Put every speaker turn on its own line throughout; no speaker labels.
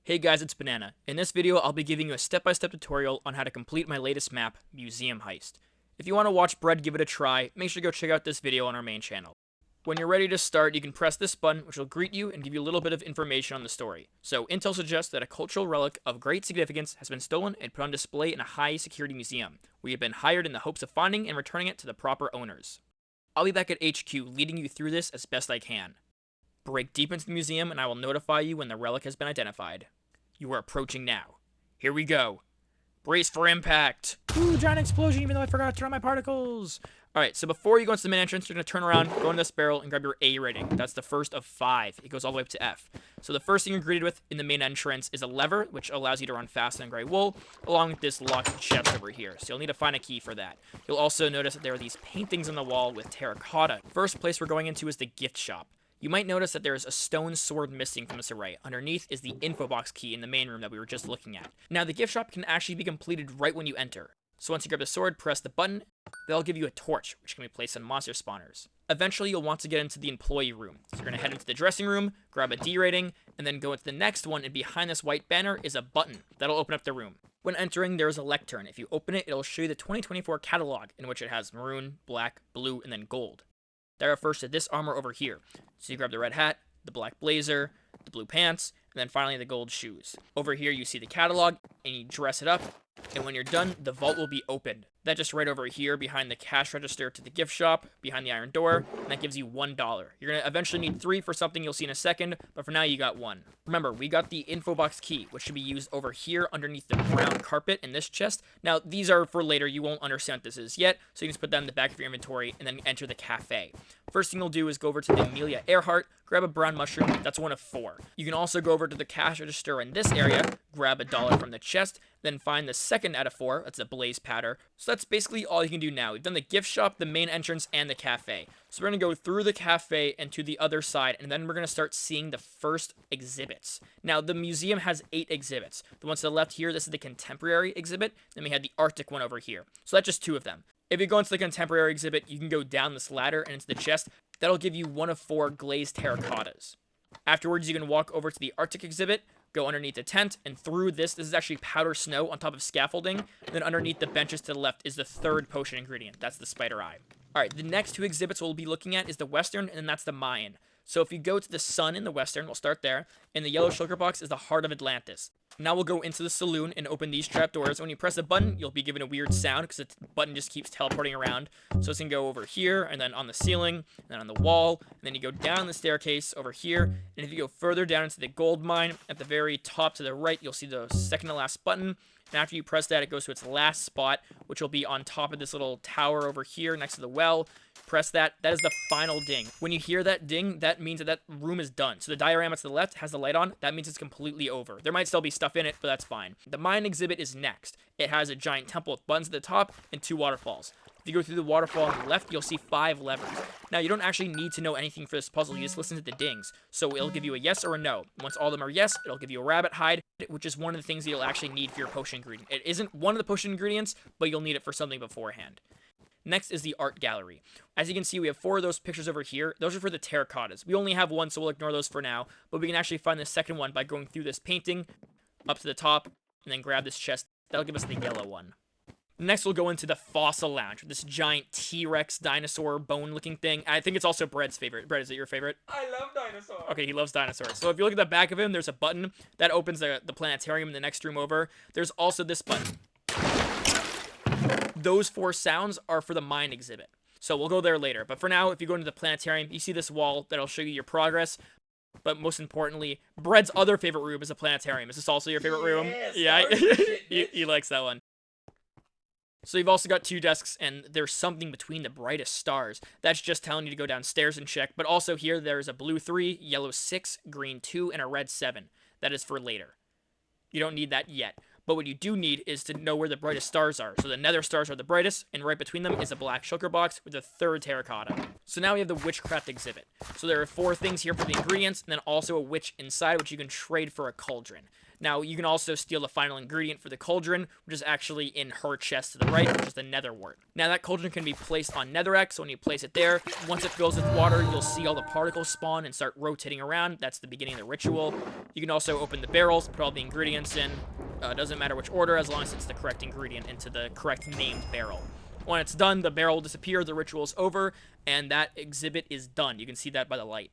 Hey guys, it's Banana. In this video, I'll be giving you a step-by-step tutorial on how to complete my latest map, Museum Heist. If you want to watch Bread give it a try, make sure to go check out this video on our main channel. When you're ready to start, you can press this button, which will greet you and give you a little bit of information on the story. So, Intel suggests that a cultural relic of great significance has been stolen and put on display in a high-security museum. We have been hired in the hopes of finding and returning it to the proper owners. I'll be back at HQ leading you through this as best I can. Break deep into the museum and I will notify you when the relic has been identified. You are approaching now. Here we go. Brace for impact. Ooh, giant explosion even though I forgot to turn on my particles. Alright, so before you go into the main entrance, you're going to turn around, go into this barrel, and grab your A rating. That's the first of 5. It goes all the way up to F. So the first thing you're greeted with in the main entrance is a lever, which allows you to run fast in gray wool, along with this locked chest over here. So you'll need to find a key for that. You'll also notice that there are these paintings on the wall with terracotta. First place we're going into is the gift shop. You might notice that there is a stone sword missing from this array. Underneath is the info box key in the main room that we were just looking at. Now, the gift shop can actually be completed right when you enter. So once you grab the sword, press the button, they'll give you a torch, which can be placed on monster spawners. Eventually, you'll want to get into the employee room. So you're going to head into the dressing room, grab a D rating, and then go into the next one, and behind this white banner is a button. That'll open up the room. When entering, there is a lectern. If you open it, it'll show you the 2024 catalog, in which it has maroon, black, blue, and then gold. That refers to this armor over here. So you grab the red hat, the black blazer, the blue pants, and then finally the gold shoes. Over here you see the catalog, and you dress it up, and when you're done, the vault will be opened. That just right over here behind the cash register to the gift shop, behind the iron door, and that gives you $1. You're going to eventually need 3 for something you'll see in a second, but for now you got 1. Remember, we got the info box key, which should be used over here underneath the brown carpet in this chest. Now, these are for later. You won't understand what this is yet, so you can just put that in the back of your inventory and then enter the cafe. First thing you'll do is go over to the Amelia Earhart, grab a brown mushroom. That's one of 4. You can also go over to the cash register in this area, grab $1 from the chest, then find the second out of 4. That's a blaze powder. So that's basically all you can do now. We've done the gift shop, the main entrance, and the cafe. So we're going to go through the cafe and to the other side, and then we're going to start seeing the first exhibits. Now, the museum has 8 exhibits. The ones to the left here, this is the contemporary exhibit. Then we had the Arctic one over here. So that's just 2 of them. If you go into the contemporary exhibit, you can go down this ladder and into the chest. That'll give you 1 of 4 glazed terracottas. Afterwards, you can walk over to the Arctic exhibit, go underneath the tent, and through this is actually powder snow on top of scaffolding. And then underneath the benches to the left is the 3rd potion ingredient. That's the spider eye. Alright, the next 2 exhibits we'll be looking at is the Western, and then that's the Mayan. So if you go to the sun in the Western, we'll start there, and the yellow shulker box is the heart of Atlantis. Now we'll go into the saloon and open these trapdoors. When you press a button, you'll be given a weird sound because the button just keeps teleporting around. So it's going to go over here, and then on the ceiling, and then on the wall, and then you go down the staircase over here, and if you go further down into the gold mine, at the very top to the right, you'll see the second to last button. And after you press that, it goes to its last spot, which will be on top of this little tower over here next to the well. Press that. That is the final ding. When you hear that ding, that means that that room is done. So the diorama to the left has the light on. That means it's completely over. There might still be stuff in it, but that's fine. The Mayan exhibit is next. It has a giant temple with buttons at the top and 2 waterfalls. If you go through the waterfall on the left, you'll see 5 levers. Now, you don't actually need to know anything for this puzzle. You just listen to the dings. So it'll give you a yes or a no. Once all of them are yes, it'll give you a rabbit hide, which is one of the things that you'll actually need for your potion ingredient. It isn't one of the potion ingredients, but you'll need it for something beforehand. Next is the art gallery. As you can see, we have 4 of those pictures over here. Those are for the terracottas. We only have 1, so we'll ignore those for now. But we can actually find the second one by going through this painting, up to the top, and then grab this chest. That'll give us the yellow one. Next, we'll go into the fossil lounge, this giant T-Rex dinosaur bone-looking thing. I think it's also Bread's favorite. Bread, is it your favorite?
I love dinosaurs.
Okay, he loves dinosaurs. So if you look at the back of him, there's a button that opens the planetarium in the next room over. There's also this button. Those 4 sounds are for the mine exhibit. So we'll go there later. But for now, if you go into the planetarium, you see this wall that'll show you your progress. But most importantly, Bread's other favorite room is a planetarium. Is this also your favorite room? Yeah, he likes that one. So you've also got 2 desks, and there's something between the brightest stars. That's just telling you to go downstairs and check. But also here, there's a blue 3, yellow 6, green 2, and a red 7. That is for later. You don't need that yet. But what you do need is to know where the brightest stars are. So the nether stars are the brightest, and right between them is a black shulker box with the third terracotta. So now we have the witchcraft exhibit. So there are 4 things here for the ingredients, and then also a witch inside, which you can trade for a cauldron. Now, you can also steal the final ingredient for the cauldron, which is actually in her chest to the right, which is the nether wart. Now, that cauldron can be placed on netherrack, so when you place it there, once it fills with water, you'll see all the particles spawn and start rotating around. That's the beginning of the ritual. You can also open the barrels, put all the ingredients in. Doesn't matter which order, as long as it's the correct ingredient into the correct named barrel. When it's done, the barrel will disappear, the ritual is over, and that exhibit is done. You can see that by the light.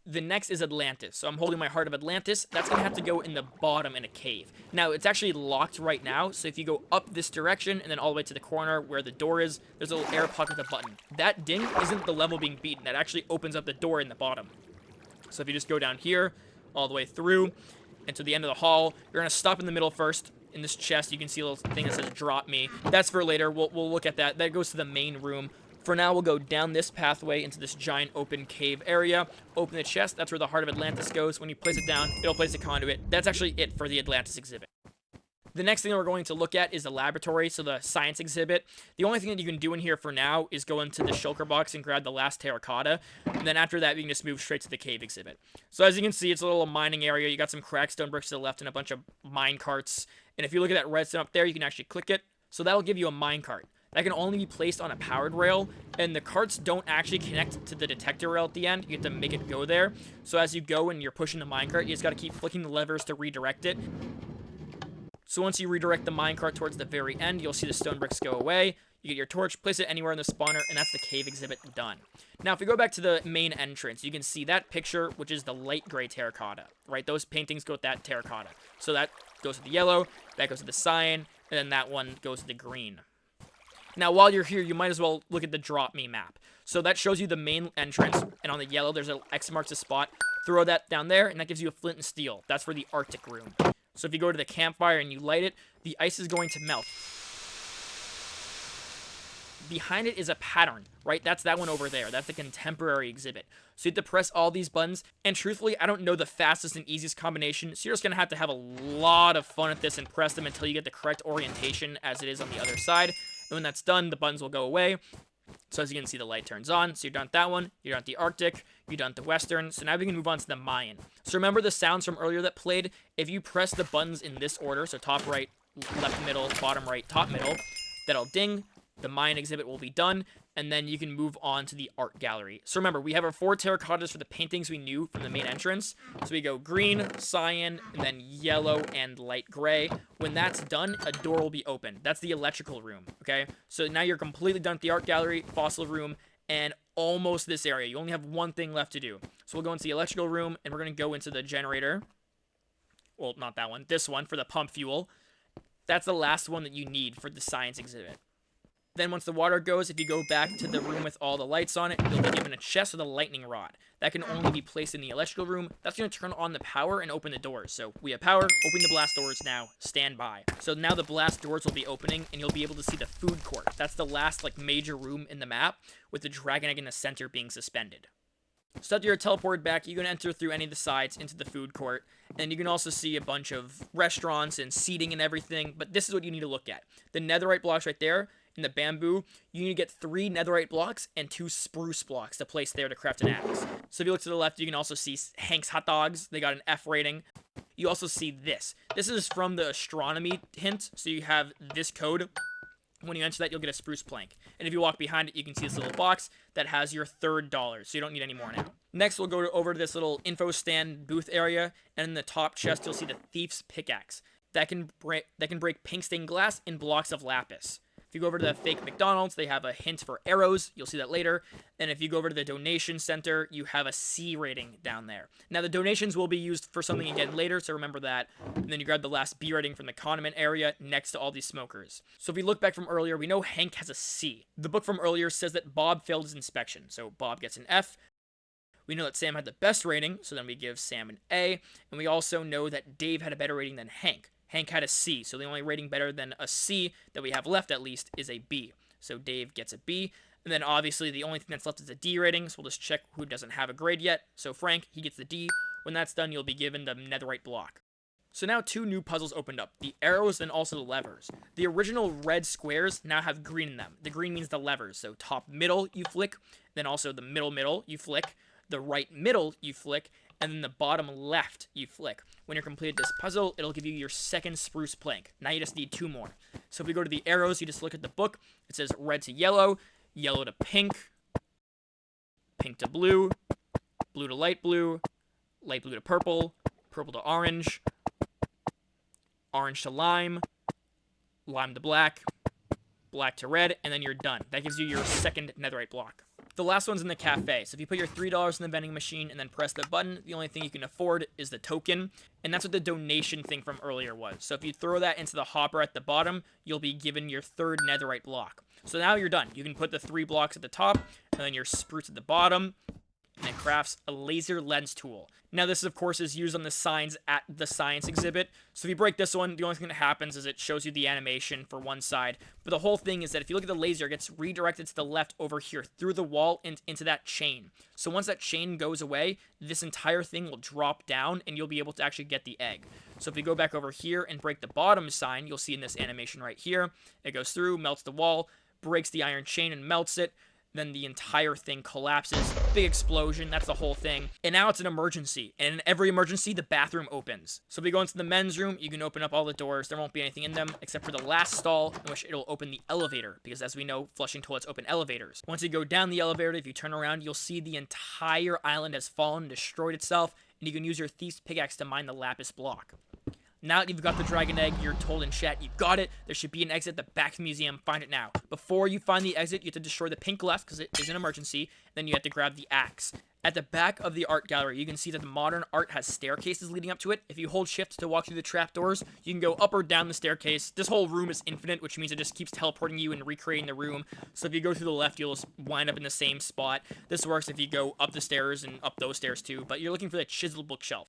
The next is Atlantis. So I'm holding my Heart of Atlantis. That's going to have to go in the bottom in a cave. Now, it's actually locked right now, so if you go up this direction and then all the way to the corner where the door is, there's a little air pocket with a button. That ding isn't the level being beaten. That actually opens up the door in the bottom. So if you just go down here, all the way through, and to the end of the hall, you're going to stop in the middle first. In this chest, you can see a little thing that says drop me. That's for later. We'll look at that. That goes to the main room. For now, we'll go down this pathway into this giant open cave area. Open the chest. That's where the Heart of Atlantis goes. When you place it down, it'll place a conduit. That's actually it for the Atlantis exhibit. The next thing that we're going to look at is the laboratory, so the science exhibit. The only thing that you can do in here for now is go into the shulker box and grab the last terracotta. And then after that, you can just move straight to the cave exhibit. So as you can see, it's a little mining area. You got some crackstone bricks to the left and a bunch of mine carts. And if you look at that redstone up there, you can actually click it. So that'll give you a mine cart. That can only be placed on a powered rail, and the carts don't actually connect to the detector rail at the end. You have to make it go there. So as you go and you're pushing the minecart, you just got to keep flicking the levers to redirect it. So once you redirect the minecart towards the very end, you'll see the stone bricks go away. You get your torch, place it anywhere in the spawner, and that's the cave exhibit done. Now, if we go back to the main entrance, you can see that picture, which is the light gray terracotta, right? Those paintings go with that terracotta. So that goes to the yellow, that goes to the cyan, and then that one goes to the green. Now, while you're here, you might as well look at the Drop Me map. So that shows you the main entrance, and on the yellow, there's an X marks a spot. Throw that down there, and that gives you a flint and steel. That's for the Arctic room. So if you go to the campfire and you light it, the ice is going to melt. Behind it is a pattern, right? That's that one over there. That's the contemporary exhibit. So you have to press all these buttons, and truthfully, I don't know the fastest and easiest combination, so you're just going to have a lot of fun at this and press them until you get the correct orientation as it is on the other side. And when that's done, the buttons will go away. So as you can see, the light turns on. So you're done with that one. You're done with the Arctic. You're done with the Western. So now we can move on to the Mayan. So remember the sounds from earlier that played? If you press the buttons in this order, so top right, left middle, bottom right, top middle, that'll ding. The Mayan exhibit will be done, and then you can move on to the art gallery. So remember, we have our 4 terracottas for the paintings we knew from the main entrance. So we go green, cyan, and then yellow and light gray. When that's done, a door will be open. That's the electrical room, okay? So now you're completely done with the art gallery, fossil room, and almost this area. You only have one thing left to do. So we'll go into the electrical room, and we're going to go into the generator. Well, not that one. This one for the pump fuel. That's the last one that you need for the science exhibit. Then once the water goes, if you go back to the room with all the lights on it, you'll be given a chest with a lightning rod. That can only be placed in the electrical room. That's going to turn on the power and open the doors. So we have power, open the blast doors now, stand by. So now the blast doors will be opening, and you'll be able to see the food court. That's the last major room in the map, with the dragon egg in the center being suspended. So after you're teleported back, you can enter through any of the sides into the food court, and you can also see a bunch of restaurants and seating and everything, but this is what you need to look at. The netherite blocks right there, in the bamboo, you need to get 3 netherite blocks and 2 spruce blocks to place there to craft an axe. So if you look to the left, you can also see Hank's Hot Dogs. They got an F rating. You also see this. This is from the astronomy hint, so you have this code. When you enter that, you'll get a spruce plank. And if you walk behind it, you can see this little box that has your $3, so you don't need any more now. Next, we'll go over to this little info stand booth area, and in the top chest, you'll see the Thief's Pickaxe. That can break pink stained glass in blocks of lapis. If you go over to the fake McDonald's, they have a hint for arrows. You'll see that later. And if you go over to the donation center, you have a C rating down there. Now, the donations will be used for something again later, so remember that. And then you grab the last B rating from the condiment area next to all these smokers. So if we look back from earlier, we know Hank has a C. The book from earlier says that Bob failed his inspection, so Bob gets an F. We know that Sam had the best rating, so then we give Sam an A. And we also know that Dave had a better rating than Hank. Hank had a C, so the only rating better than a C that we have left, at least, is a B. So Dave gets a B. And then, obviously, the only thing that's left is a D rating, so we'll just check who doesn't have a grade yet. So Frank, he gets the D. When that's done, you'll be given the netherite block. So now 2 new puzzles opened up, the arrows and also the levers. The original red squares now have green in them. The green means the levers, so top middle you flick, then also the middle you flick, the right middle you flick, and then the bottom left you flick. When you're completed this puzzle, it'll give you your second spruce plank. Now you just need 2 more. So if we go to the arrows, you just look at the book. It says red to yellow, yellow to pink, pink to blue, blue to light blue to purple, purple to orange, orange to lime, lime to black, black to red, and then you're done. That gives you your second netherite block. The last one's in the cafe. So if you put your $3 in the vending machine and then press the button, the only thing you can afford is the token. And that's what the donation thing from earlier was. So if you throw that into the hopper at the bottom, you'll be given your third netherite block. So now you're done. You can put the 3 blocks at the top, and then your spruce at the bottom, and it crafts a laser lens tool. Now this, of course, is used on the signs at the science exhibit. So if you break this one, the only thing that happens is it shows you the animation for one side. But the whole thing is that if you look at the laser, it gets redirected to the left over here, through the wall and into that chain. So once that chain goes away, this entire thing will drop down, and you'll be able to actually get the egg. So if we go back over here and break the bottom sign, you'll see in this animation right here, it goes through, melts the wall, breaks the iron chain and melts it. Then the entire thing collapses. Big explosion. That's the whole thing. And now it's an emergency. And in every emergency, the bathroom opens. So if we go into the men's room, you can open up all the doors. There won't be anything in them except for the last stall, in which it'll open the elevator. Because as we know, flushing toilets open elevators. Once you go down the elevator, if you turn around, you'll see the entire island has fallen, destroyed itself. And you can use your thief's pickaxe to mine the lapis block. Now that you've got the dragon egg, you're told in chat, you got it. There should be an exit at the back of the museum. Find it now. Before you find the exit, you have to destroy the pink left because it is an emergency. Then you have to grab the axe. At the back of the art gallery, you can see that the modern art has staircases leading up to it. If you hold shift to walk through the trapdoors, you can go up or down the staircase. This whole room is infinite, which means it just keeps teleporting you and recreating the room. So if you go to the left, you'll wind up in the same spot. This works if you go up the stairs and up those stairs too, but you're looking for the chiseled bookshelf.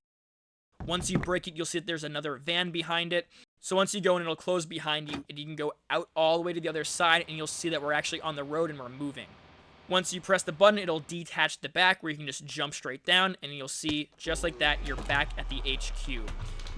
Once you break it, you'll see that there's another van behind it. So once you go in, it'll close behind you, and you can go out all the way to the other side, and you'll see that we're actually on the road and we're moving. Once you press the button, it'll detach the back where you can just jump straight down, and you'll see, just like that, you're back at the HQ.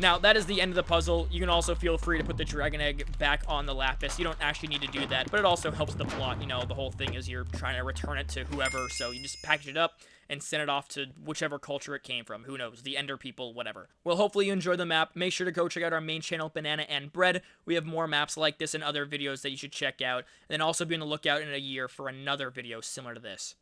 Now, that is the end of the puzzle. You can also feel free to put the dragon egg back on the lapis. You don't actually need to do that, but it also helps the plot. You know, the whole thing is you're trying to return it to whoever, so you just package it up and send it off to whichever culture it came from. Who knows? The Ender people, whatever. Well, hopefully you enjoyed the map. Make sure to go check out our main channel, Banana and Bread. We have more maps like this and other videos that you should check out. And then also be on the lookout in a year for another video similar to this.